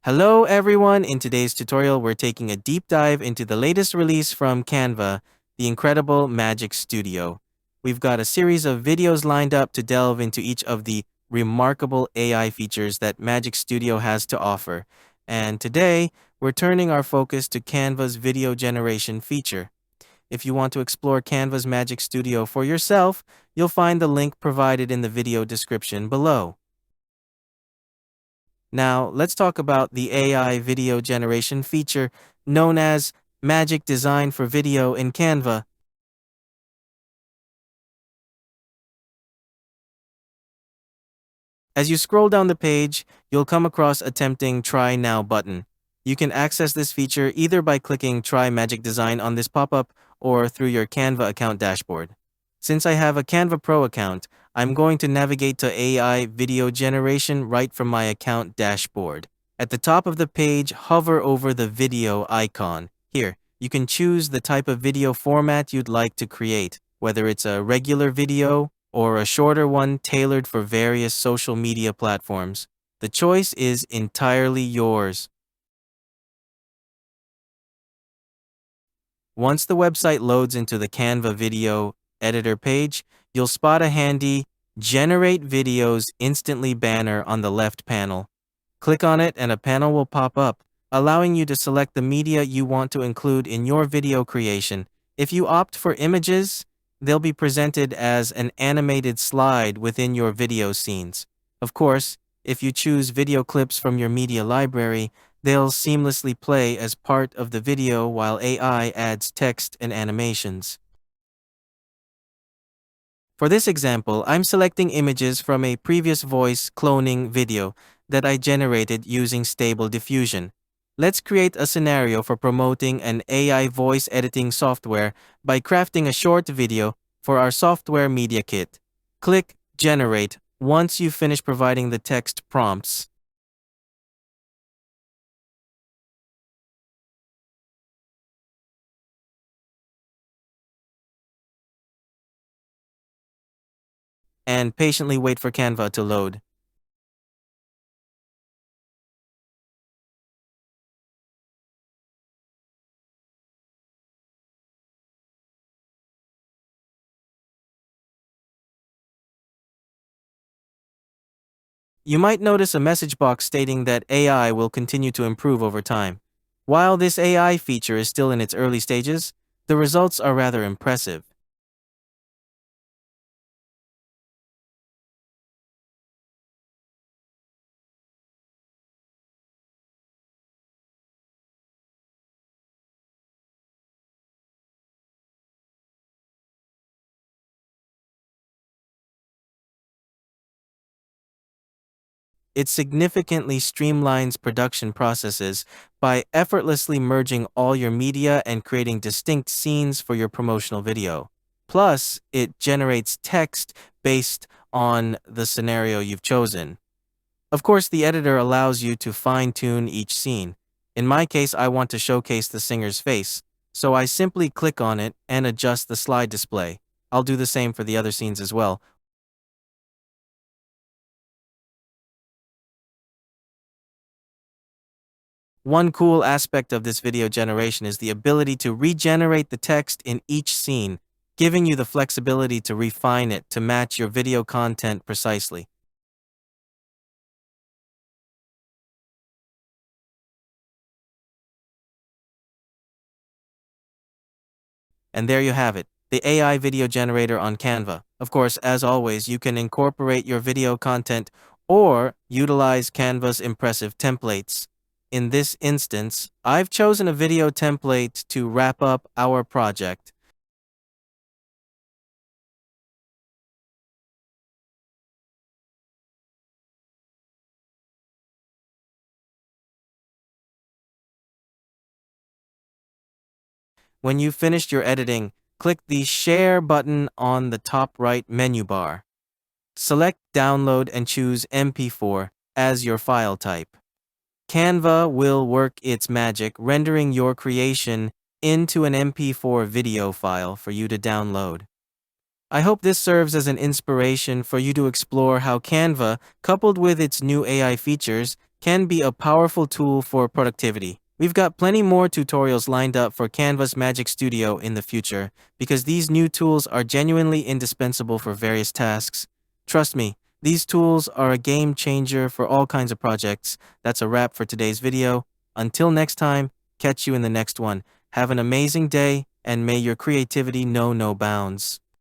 Hello everyone, in today's tutorial we're taking a deep dive into the latest release from Canva, the incredible Magic Studio. We've got a series of videos lined up to delve into each of the remarkable AI features that Magic Studio has to offer. And today, we're turning our focus to Canva's video generation feature. If you want to explore Canva's Magic Studio for yourself, you'll find the link provided in the video description below. Now, let's talk about the AI video generation feature known as Magic Design for Video in Canva. As you scroll down the page, you'll come across a tempting Try Now button. You can access this feature either by clicking Try Magic Design on this pop-up or through your Canva account dashboard. Since I have a Canva Pro account, I'm going to navigate to AI video generation right from my account dashboard. At the top of the page, hover over the video icon. Here, you can choose the type of video format you'd like to create, whether it's a regular video or a shorter one tailored for various social media platforms. The choice is entirely yours. Once the website loads into the Canva video editor page, you'll spot a handy Generate Videos Instantly banner on the left panel. Click on it and a panel will pop up, allowing you to select the media you want to include in your video creation. If you opt for images, they'll be presented as an animated slide within your video scenes. Of course, if you choose video clips from your media library, they'll seamlessly play as part of the video while AI adds text and animations. For this example, I'm selecting images from a previous voice cloning video that I generated using Stable Diffusion. Let's create a scenario for promoting an AI voice editing software by crafting a short video for our software media kit. Click Generate once you finish providing the text prompts. And patiently wait for Canva to load. You might notice a message box stating that AI will continue to improve over time. While this AI feature is still in its early stages, the results are rather impressive. It significantly streamlines production processes by effortlessly merging all your media and creating distinct scenes for your promotional video. Plus, it generates text based on the scenario you've chosen. Of course, the editor allows you to fine-tune each scene. In my case, I want to showcase the singer's face, so I simply click on it and adjust the slide display. I'll do the same for the other scenes as well. One cool aspect of this video generation is the ability to regenerate the text in each scene, giving you the flexibility to refine it to match your video content precisely. And there you have it, the AI video generator on Canva. Of course, as always, you can incorporate your video content or utilize Canva's impressive templates. In this instance, I've chosen a video template to wrap up our project. When you've finished your editing, click the Share button on the top right menu bar. Select Download and choose MP4 as your file type. Canva will work its magic, rendering your creation into an MP4 video file for you to download. I hope this serves as an inspiration for you to explore how Canva, coupled with its new AI features, can be a powerful tool for productivity. We've got plenty more tutorials lined up for Canva's Magic Studio in the future because these new tools are genuinely indispensable for various tasks. Trust me, these tools are a game changer for all kinds of projects. That's a wrap for today's video. Until next time, catch you in the next one. Have an amazing day, and may your creativity know no bounds.